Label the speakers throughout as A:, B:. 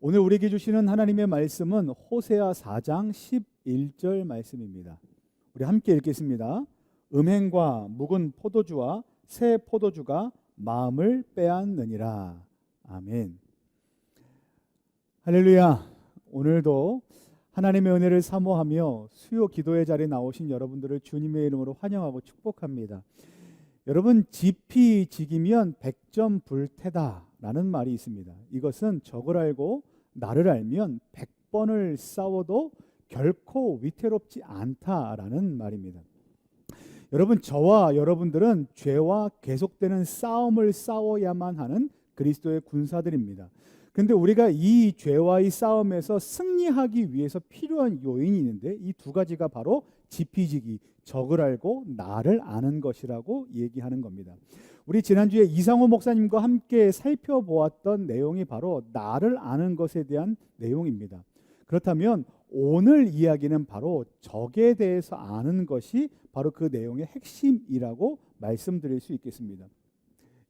A: 오늘 우리에게 주시는 하나님의 말씀은 호세아 4장 11절 말씀입니다. 우리 함께 읽겠습니다. 음행과 묵은 포도주와 새 포도주가 마음을 빼앗느니라. 아멘. 할렐루야. 오늘도 하나님의 은혜를 사모하며 수요 기도의 자리에 나오신 여러분들을 주님의 이름으로 환영하고 축복합니다. 여러분, 지피지기면 백점 불태다라는 말이 있습니다. 이것은 적을 알고 나를 알면 100번을 싸워도 결코 위태롭지 않다라는 말입니다. 여러분, 저와 여러분들은 죄와 계속되는 싸움을 싸워야만 하는 그리스도의 군사들입니다. 그런데 우리가 이 죄와의 싸움에서 승리하기 위해서 필요한 요인이 있는데 이 두 가지가 바로 지피지기, 적을 알고 나를 아는 것이라고 얘기하는 겁니다. 우리 지난주에 이상호 목사님과 함께 살펴보았던 내용이 바로 나를 아는 것에 대한 내용입니다. 그렇다면 오늘 이야기는 바로 적에 대해서 아는 것이 바로 그 내용의 핵심이라고 말씀드릴 수 있겠습니다.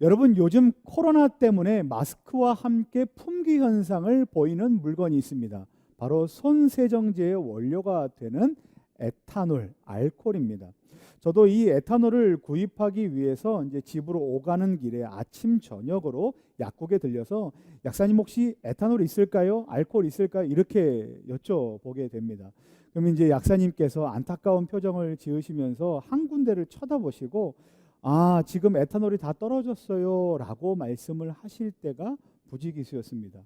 A: 여러분, 요즘 코로나 때문에 마스크와 함께 품귀 현상을 보이는 물건이 있습니다. 바로 손세정제의 원료가 되는 에탄올, 알코올입니다. 저도 이 에탄올을 구입하기 위해서 이제 집으로 오가는 길에 아침 저녁으로 약국에 들려서 약사님 혹시 에탄올 있을까요? 알코올 있을까요? 이렇게 여쭤보게 됩니다. 그럼 이제 약사님께서 안타까운 표정을 지으시면서 한 군데를 쳐다보시고 지금 에탄올이 다 떨어졌어요 라고 말씀을 하실 때가 부지기수였습니다.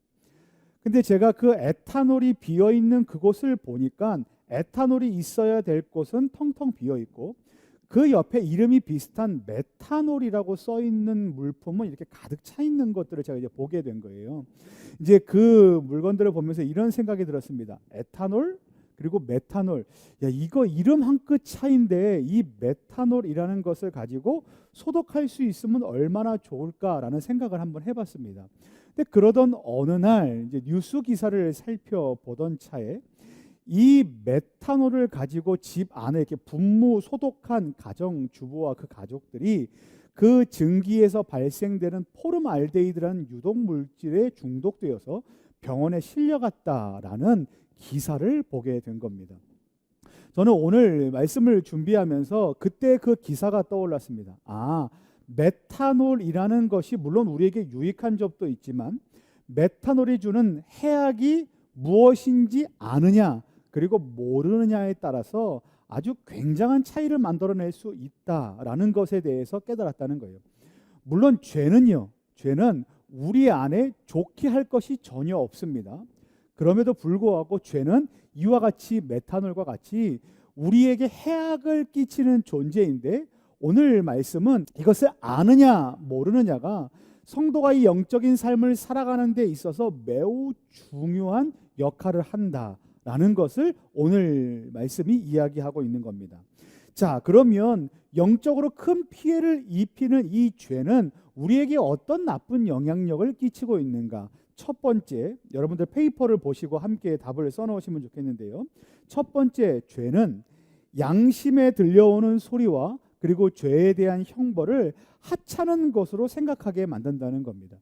A: 근데 제가 그 에탄올이 비어있는 그곳을 보니까 에탄올이 있어야 될 곳은 텅텅 비어있고 그 옆에 이름이 비슷한 메탄올이라고 써 있는 물품은 이렇게 가득 차 있는 것들을 제가 이제 보게 된 거예요. 이제 그 물건들을 보면서 이런 생각이 들었습니다. 에탄올 그리고 메탄올, 이거 이름 한 끗 차이인데 이 메탄올이라는 것을 가지고 소독할 수 있으면 얼마나 좋을까라는 생각을 한번 해봤습니다. 근데 그러던 어느 날 이제 뉴스 기사를 살펴보던 차에 이 메탄올을 가지고 집 안에 이렇게 분무 소독한 가정 주부와 그 가족들이 그 증기에서 발생되는 포름알데히드라는 유독 물질에 중독되어서 병원에 실려갔다라는 기사를 보게 된 겁니다. 저는 오늘 말씀을 준비하면서 그때 그 기사가 떠올랐습니다. 메탄올이라는 것이 물론 우리에게 유익한 점도 있지만 메탄올이 주는 해악이 무엇인지 아느냐 그리고 모르느냐에 따라서 아주 굉장한 차이를 만들어낼 수 있다라는 것에 대해서 깨달았다는 거예요. 물론 죄는 우리 안에 좋게 할 것이 전혀 없습니다. 그럼에도 불구하고 죄는 이와 같이 메탄올과 같이 우리에게 해악을 끼치는 존재인데 오늘 말씀은 이것을 아느냐 모르느냐가 성도가 이 영적인 삶을 살아가는 데 있어서 매우 중요한 역할을 한다라는 것을 오늘 말씀이 이야기하고 있는 겁니다. 자, 그러면 영적으로 큰 피해를 입히는 이 죄는 우리에게 어떤 나쁜 영향력을 끼치고 있는가? 첫 번째, 여러분들 페이퍼를 보시고 함께 답을 써놓으시면 좋겠는데요. 첫 번째, 죄는 양심에 들려오는 소리와 그리고 죄에 대한 형벌을 하찮은 것으로 생각하게 만든다는 겁니다.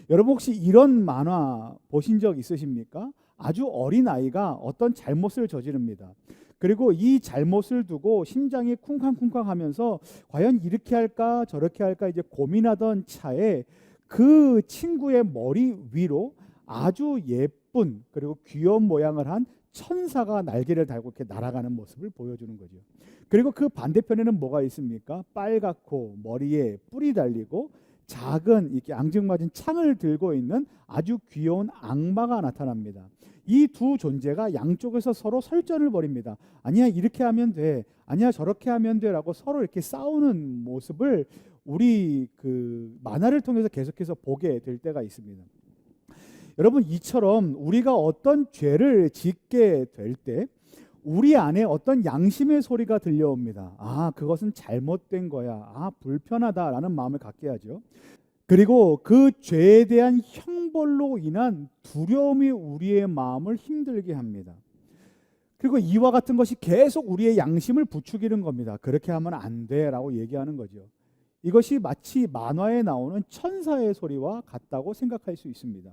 A: 여러분 혹시 이런 만화 보신 적 있으십니까? 아주 어린 아이가 어떤 잘못을 저지릅니다. 그리고 이 잘못을 두고 심장이 쿵쾅쿵쾅 하면서 과연 이렇게 할까 저렇게 할까 이제 고민하던 차에 그 친구의 머리 위로 아주 예쁜 그리고 귀여운 모양을 한 천사가 날개를 달고 이렇게 날아가는 모습을 보여주는 거죠. 그리고 그 반대편에는 뭐가 있습니까? 빨갛고 머리에 뿔이 달리고 작은 이렇게 앙증맞은 창을 들고 있는 아주 귀여운 악마가 나타납니다. 이 두 존재가 양쪽에서 서로 설전을 벌입니다. 아니야 이렇게 하면 돼, 아니야 저렇게 하면 돼라고 서로 이렇게 싸우는 모습을 우리 그 만화를 통해서 계속해서 보게 될 때가 있습니다. 여러분, 이처럼 우리가 어떤 죄를 짓게 될 때 우리 안에 어떤 양심의 소리가 들려옵니다. 그것은 잘못된 거야. 불편하다라는 마음을 갖게 하죠. 그리고 그 죄에 대한 형벌로 인한 두려움이 우리의 마음을 힘들게 합니다. 그리고 이와 같은 것이 계속 우리의 양심을 부추기는 겁니다. 그렇게 하면 안 돼라고 얘기하는 거죠. 이것이 마치 만화에 나오는 천사의 소리와 같다고 생각할 수 있습니다.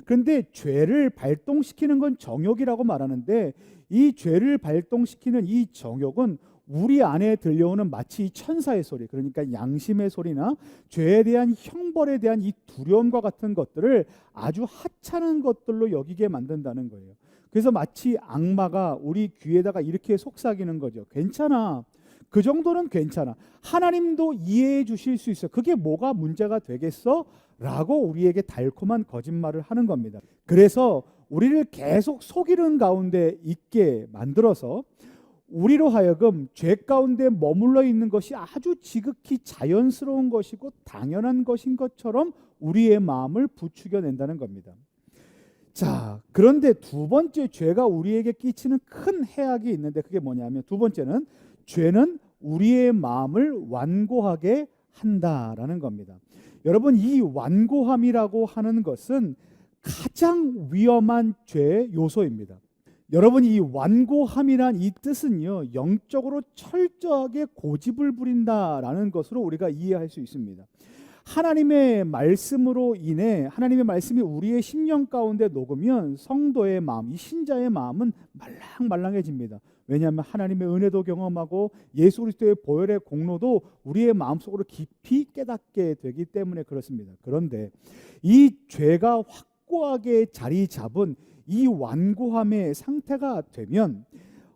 A: 그런데 죄를 발동시키는 건 정욕이라고 말하는데, 이 죄를 발동시키는 이 정욕은 우리 안에 들려오는 마치 천사의 소리, 그러니까 양심의 소리나 죄에 대한 형벌에 대한 이 두려움과 같은 것들을 아주 하찮은 것들로 여기게 만든다는 거예요. 그래서 마치 악마가 우리 귀에다가 이렇게 속삭이는 거죠. 괜찮아, 그 정도는 괜찮아, 하나님도 이해해 주실 수 있어, 그게 뭐가 문제가 되겠어? 라고 우리에게 달콤한 거짓말을 하는 겁니다. 그래서 우리를 계속 속이는 가운데 있게 만들어서 우리로 하여금 죄 가운데 머물러 있는 것이 아주 지극히 자연스러운 것이고 당연한 것인 것처럼 우리의 마음을 부추겨낸다는 겁니다. 자, 그런데 두 번째 죄가 우리에게 끼치는 큰 해악이 있는데, 그게 뭐냐면, 두 번째는 죄는 우리의 마음을 완고하게 한다라는 겁니다. 여러분, 이 완고함이라고 하는 것은 가장 위험한 죄의 요소입니다. 여러분, 이 완고함이란 이 뜻은요, 영적으로 철저하게 고집을 부린다라는 것으로 우리가 이해할 수 있습니다. 하나님의 말씀으로 인해, 하나님의 말씀이 우리의 심령 가운데 녹으면 성도의 마음, 이 신자의 마음은 말랑말랑해집니다. 왜냐하면 하나님의 은혜도 경험하고 예수 그리스도의 보혈의 공로도 우리의 마음속으로 깊이 깨닫게 되기 때문에 그렇습니다. 그런데 이 죄가 확고하게 자리 잡은 이 완고함의 상태가 되면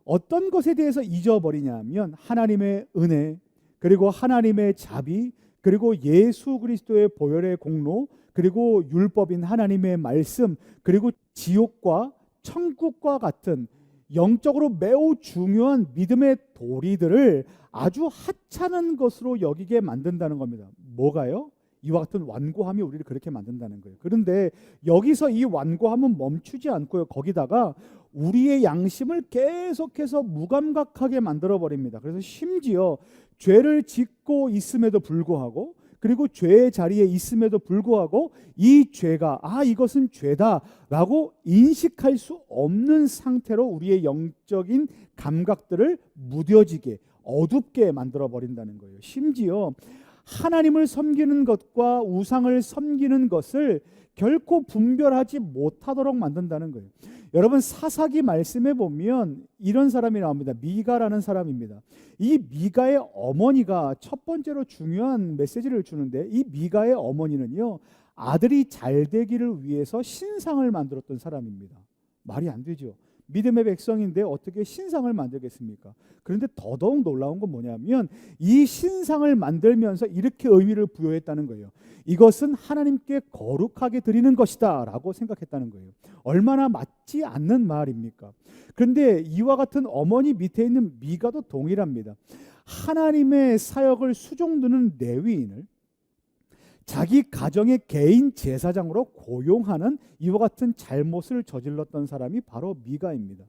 A: 어떤 것에 대해서 잊어버리냐면, 하나님의 은혜, 그리고 하나님의 자비, 그리고 예수 그리스도의 보혈의 공로, 그리고 율법인 하나님의 말씀, 그리고 지옥과 천국과 같은 영적으로 매우 중요한 믿음의 도리들을 아주 하찮은 것으로 여기게 만든다는 겁니다. 뭐가요? 이와 같은 완고함이 우리를 그렇게 만든다는 거예요. 그런데 여기서 이 완고함은 멈추지 않고요, 거기다가 우리의 양심을 계속해서 무감각하게 만들어 버립니다. 그래서 심지어 죄를 짓고 있음에도 불구하고, 그리고 죄의 자리에 있음에도 불구하고 이 죄가 이것은 죄다라고 인식할 수 없는 상태로 우리의 영적인 감각들을 무뎌지게, 어둡게 만들어 버린다는 거예요. 심지어 하나님을 섬기는 것과 우상을 섬기는 것을 결코 분별하지 못하도록 만든다는 거예요. 여러분, 사사기 말씀에 보면 이런 사람이 나옵니다. 미가라는 사람입니다. 이 미가의 어머니가 첫 번째로 중요한 메시지를 주는데, 이 미가의 어머니는요, 아들이 잘 되기를 위해서 신상을 만들었던 사람입니다. 말이 안 되죠. 믿음의 백성인데 어떻게 신상을 만들겠습니까? 그런데 더더욱 놀라운 건 뭐냐면, 이 신상을 만들면서 이렇게 의미를 부여했다는 거예요. 이것은 하나님께 거룩하게 드리는 것이다 라고 생각했다는 거예요. 얼마나 맞지 않는 말입니까? 그런데 이와 같은 어머니 밑에 있는 미가도 동일합니다. 하나님의 사역을 수종두는 레위인을 자기 가정의 개인 제사장으로 고용하는 이와 같은 잘못을 저질렀던 사람이 바로 미가입니다.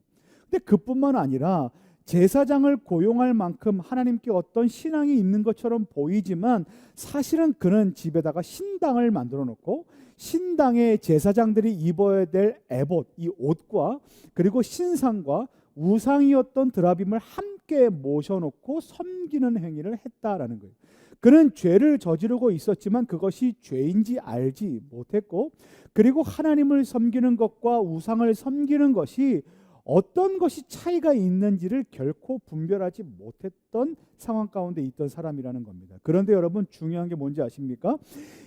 A: 근데 그뿐만 아니라 제사장을 고용할 만큼 하나님께 어떤 신앙이 있는 것처럼 보이지만, 사실은 그는 집에다가 신당을 만들어 놓고 신당의 제사장들이 입어야 될 에봇, 이 옷과 그리고 신상과 우상이었던 드라빔을 함께 모셔놓고 섬기는 행위를 했다라는 거예요. 그는 죄를 저지르고 있었지만 그것이 죄인지 알지 못했고, 그리고 하나님을 섬기는 것과 우상을 섬기는 것이 어떤 것이 차이가 있는지를 결코 분별하지 못했던 상황 가운데 있던 사람이라는 겁니다. 그런데 여러분, 중요한 게 뭔지 아십니까?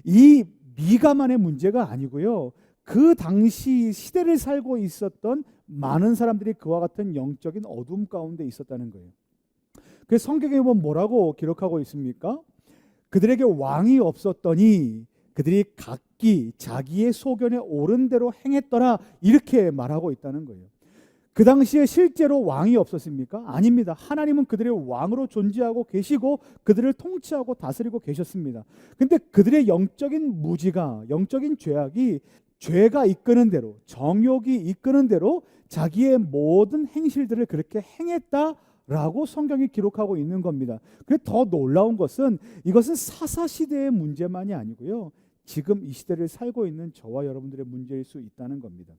A: 이 미가만의 문제가 아니고요, 그 당시 시대를 살고 있었던 많은 사람들이 그와 같은 영적인 어둠 가운데 있었다는 거예요. 그래서 성경에 보면 뭐라고 기록하고 있습니까? 그들에게 왕이 없었더니 그들이 각기 자기의 소견에 옳은 대로 행했더라, 이렇게 말하고 있다는 거예요. 그 당시에 실제로 왕이 없었습니까? 아닙니다. 하나님은 그들의 왕으로 존재하고 계시고 그들을 통치하고 다스리고 계셨습니다. 근데 그들의 영적인 무지가, 영적인 죄악이 죄가 이끄는 대로, 정욕이 이끄는 대로 자기의 모든 행실들을 그렇게 행했다라고 성경이 기록하고 있는 겁니다. 그런데 더 놀라운 것은, 이것은 사사시대의 문제만이 아니고요, 지금 이 시대를 살고 있는 저와 여러분들의 문제일 수 있다는 겁니다.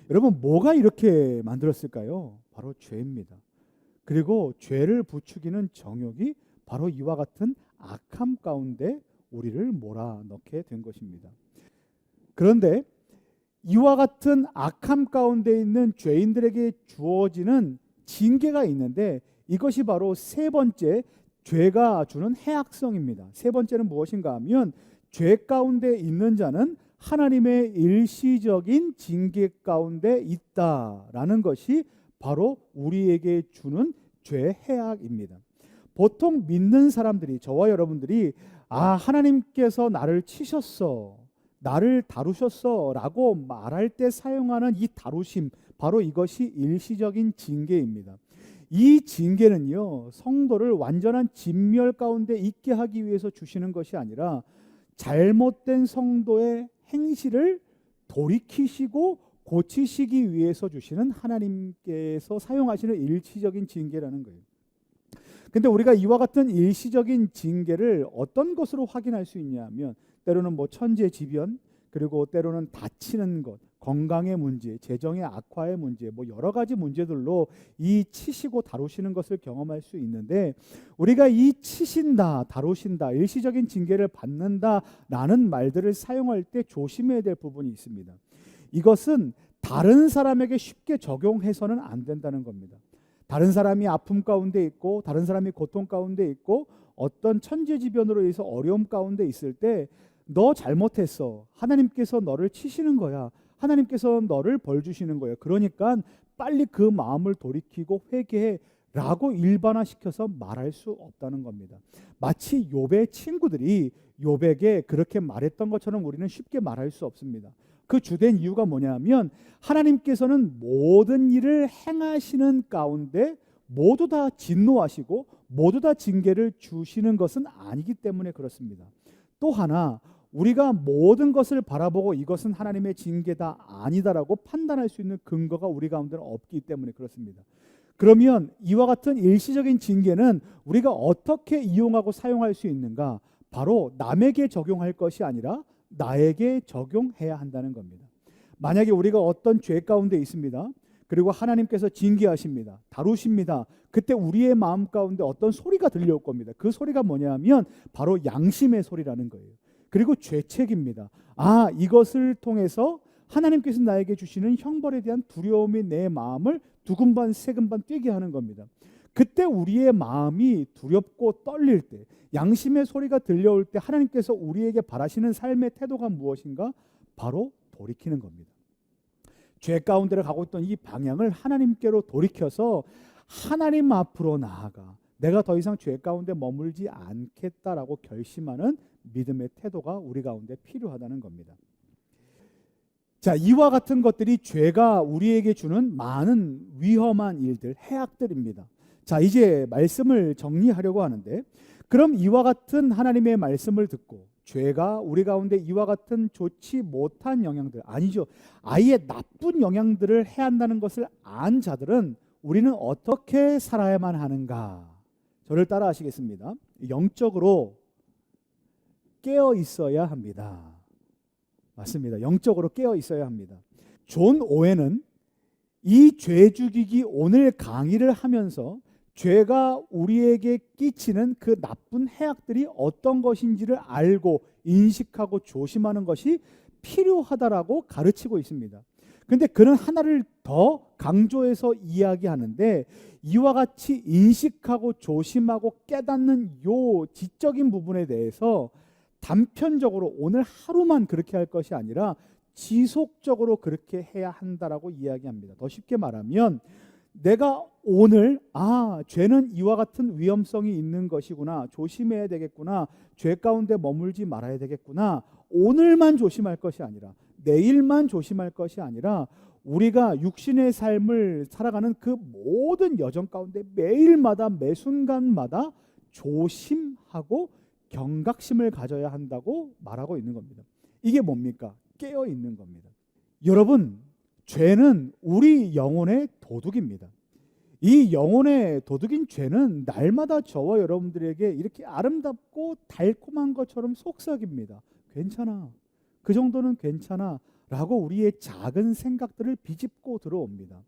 A: 여러분, 뭐가 이렇게 만들었을까요? 바로 죄입니다. 그리고 죄를 부추기는 정욕이 바로 이와 같은 악함 가운데 우리를 몰아넣게 된 것입니다. 그런데 이와 같은 악함 가운데 있는 죄인들에게 주어지는 징계가 있는데 이것이 바로 세 번째 죄가 주는 해악성입니다. 세 번째는 무엇인가 하면 죄 가운데 있는 자는 하나님의 일시적인 징계 가운데 있다라는 것이 바로 우리에게 주는 죄 해악입니다. 보통 믿는 사람들이, 저와 여러분들이 하나님께서 나를 치셨어, 나를 다루셨어 라고 말할 때 사용하는 이 다루심, 바로 이것이 일시적인 징계입니다. 이 징계는요, 성도를 완전한 진멸 가운데 있게 하기 위해서 주시는 것이 아니라 잘못된 성도의 행실을 돌이키시고 고치시기 위해서 주시는, 하나님께서 사용하시는 일시적인 징계라는 거예요. 근데 우리가 이와 같은 일시적인 징계를 어떤 것으로 확인할 수 있냐면, 때로는 천재지변, 그리고 때로는 다치는 것, 건강의 문제, 재정의 악화의 문제, 여러 가지 문제들로 이 치시고 다루시는 것을 경험할 수 있는데, 우리가 이 치신다, 다루신다, 일시적인 징계를 받는다라는 말들을 사용할 때 조심해야 될 부분이 있습니다. 이것은 다른 사람에게 쉽게 적용해서는 안 된다는 겁니다. 다른 사람이 아픔 가운데 있고, 다른 사람이 고통 가운데 있고, 어떤 천재지변으로 인해서 어려움 가운데 있을 때 너 잘못했어, 하나님께서 너를 치시는 거야, 하나님께서 너를 벌 주시는 거예요, 그러니까 빨리 그 마음을 돌이키고 회개해 라고 일반화시켜서 말할 수 없다는 겁니다. 마치 욥의 친구들이 욥에게 그렇게 말했던 것처럼 우리는 쉽게 말할 수 없습니다. 그 주된 이유가 뭐냐면, 하나님께서는 모든 일을 행하시는 가운데 모두 다 진노하시고 모두 다 징계를 주시는 것은 아니기 때문에 그렇습니다. 또 하나, 우리가 모든 것을 바라보고 이것은 하나님의 징계다, 아니다라고 판단할 수 있는 근거가 우리 가운데는 없기 때문에 그렇습니다. 그러면 이와 같은 일시적인 징계는 우리가 어떻게 이용하고 사용할 수 있는가? 바로 남에게 적용할 것이 아니라 나에게 적용해야 한다는 겁니다. 만약에 우리가 어떤 죄 가운데 있습니다. 그리고 하나님께서 징계하십니다, 다루십니다. 그때 우리의 마음 가운데 어떤 소리가 들려올 겁니다. 그 소리가 뭐냐면 바로 양심의 소리라는 거예요. 그리고 죄책입니다. 이것을 통해서 하나님께서 나에게 주시는 형벌에 대한 두려움이 내 마음을 두근반 세근반 뛰게 하는 겁니다. 그때 우리의 마음이 두렵고 떨릴 때, 양심의 소리가 들려올 때 하나님께서 우리에게 바라시는 삶의 태도가 무엇인가? 바로 돌이키는 겁니다. 죄 가운데를 가고 있던 이 방향을 하나님께로 돌이켜서 하나님 앞으로 나아가 내가 더 이상 죄 가운데 머물지 않겠다라고 결심하는 믿음의 태도가 우리 가운데 필요하다는 겁니다. 자, 이와 같은 것들이 죄가 우리에게 주는 많은 위험한 일들, 해악들입니다. 자, 이제 말씀을 정리하려고 하는데, 그럼 이와 같은 하나님의 말씀을 듣고 죄가 우리 가운데 이와 같은 좋지 못한 영향들, 아니죠, 아예 나쁜 영향들을 해한다는 것을 안 자들은 우리는 어떻게 살아야만 하는가? 저를 따라 하시겠습니다. 영적으로 깨어 있어야 합니다. 맞습니다. 영적으로 깨어 있어야 합니다. 존 오웬은 이 죄 죽이기 오늘 강의를 하면서 죄가 우리에게 끼치는 그 나쁜 해악들이 어떤 것인지를 알고 인식하고 조심하는 것이 필요하다라고 가르치고 있습니다. 그런데 그는 하나를 더 강조해서 이야기하는데, 이와 같이 인식하고 조심하고 깨닫는 요 지적인 부분에 대해서 단편적으로 오늘 하루만 그렇게 할 것이 아니라 지속적으로 그렇게 해야 한다라고 이야기합니다. 더 쉽게 말하면, 내가 오늘 죄는 이와 같은 위험성이 있는 것이구나, 조심해야 되겠구나, 죄 가운데 머물지 말아야 되겠구나, 오늘만 조심할 것이 아니라, 내일만 조심할 것이 아니라, 우리가 육신의 삶을 살아가는 그 모든 여정 가운데 매일마다 매 순간마다 조심하고 경각심을 가져야 한다고 말하고 있는 겁니다. 이게 뭡니까? 깨어 있는 겁니다. 여러분, 죄는 우리 영혼의 도둑입니다. 이 영혼의 도둑인 죄는 날마다 저와 여러분들에게 이렇게 아름답고 달콤한 것처럼 속삭입니다. 괜찮아, 그 정도는 괜찮아 라고 우리의 작은 생각들을 비집고 들어옵니다.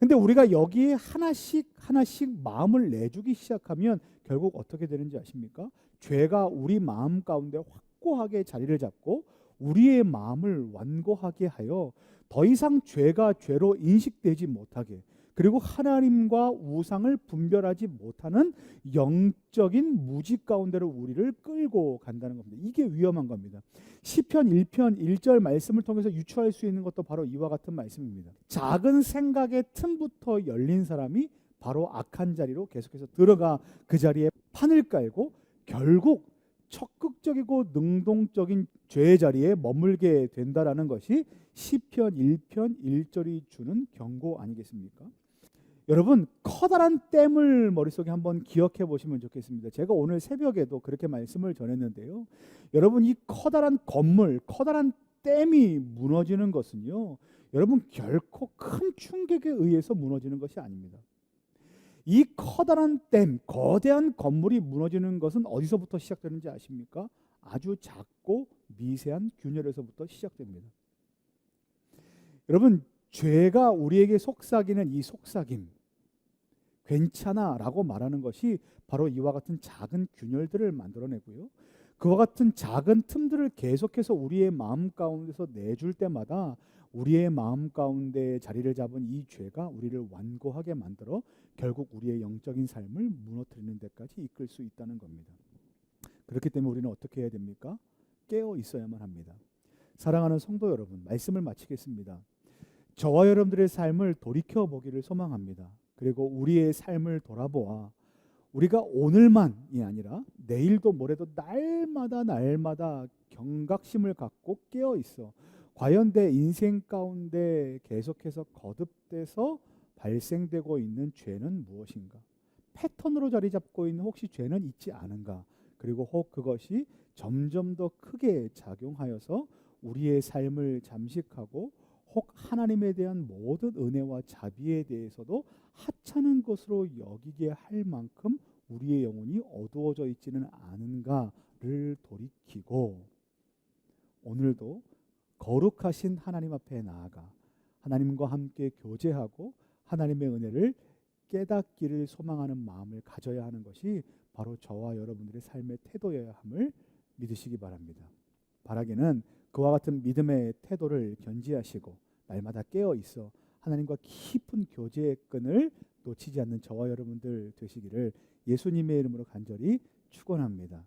A: 근데 우리가 여기에 하나씩 하나씩 마음을 내주기 시작하면 결국 어떻게 되는지 아십니까? 죄가 우리 마음 가운데 확고하게 자리를 잡고 우리의 마음을 완고하게 하여 더 이상 죄가 죄로 인식되지 못하게, 그리고 하나님과 우상을 분별하지 못하는 영적인 무지 가운데로 우리를 끌고 간다는 겁니다. 이게 위험한 겁니다. 시편 1편 1절 말씀을 통해서 유추할 수 있는 것도 바로 이와 같은 말씀입니다. 작은 생각의 틈부터 열린 사람이 바로 악한 자리로 계속해서 들어가 그 자리에 판을 깔고 결국 적극적이고 능동적인 죄의 자리에 머물게 된다라는 것이 시편 1편 1절이 주는 경고 아니겠습니까? 여러분, 커다란 댐을 머릿속에 한번 기억해 보시면 좋겠습니다. 제가 오늘 새벽에도 그렇게 말씀을 전했는데요. 여러분, 이 커다란 건물, 커다란 댐이 무너지는 것은요, 여러분 결코 큰 충격에 의해서 무너지는 것이 아닙니다. 이 커다란 댐, 거대한 건물이 무너지는 것은 어디서부터 시작되는지 아십니까? 아주 작고 미세한 균열에서부터 시작됩니다. 여러분, 죄가 우리에게 속삭이는 이 속삭임, 괜찮아 라고 말하는 것이 바로 이와 같은 작은 균열들을 만들어내고요, 그와 같은 작은 틈들을 계속해서 우리의 마음 가운데서 내줄 때마다 우리의 마음 가운데 자리를 잡은 이 죄가 우리를 완고하게 만들어 결국 우리의 영적인 삶을 무너뜨리는 데까지 이끌 수 있다는 겁니다. 그렇기 때문에 우리는 어떻게 해야 됩니까? 깨어 있어야만 합니다. 사랑하는 성도 여러분, 말씀을 마치겠습니다. 저와 여러분들의 삶을 돌이켜보기를 소망합니다. 그리고 우리의 삶을 돌아보아 우리가 오늘만이 아니라 내일도 모레도 날마다 경각심을 갖고 깨어 있어 과연 내 인생 가운데 계속해서 거듭돼서 발생되고 있는 죄는 무엇인가? 패턴으로 자리 잡고 있는 혹시 죄는 있지 않은가? 그리고 혹 그것이 점점 더 크게 작용하여서 우리의 삶을 잠식하고 혹 하나님에 대한 모든 은혜와 자비에 대해서도 하찮은 것으로 여기게 할 만큼 우리의 영혼이 어두워져 있지는 않은가를 돌이키고 오늘도 거룩하신 하나님 앞에 나아가 하나님과 함께 교제하고 하나님의 은혜를 깨닫기를 소망하는 마음을 가져야 하는 것이 바로 저와 여러분들의 삶의 태도여야 함을 믿으시기 바랍니다. 바라기는 그와 같은 믿음의 태도를 견지하시고 날마다 깨어 있어 하나님과 깊은 교제의 끈을 놓치지 않는 저와 여러분들 되시기를 예수님의 이름으로 간절히 축원합니다.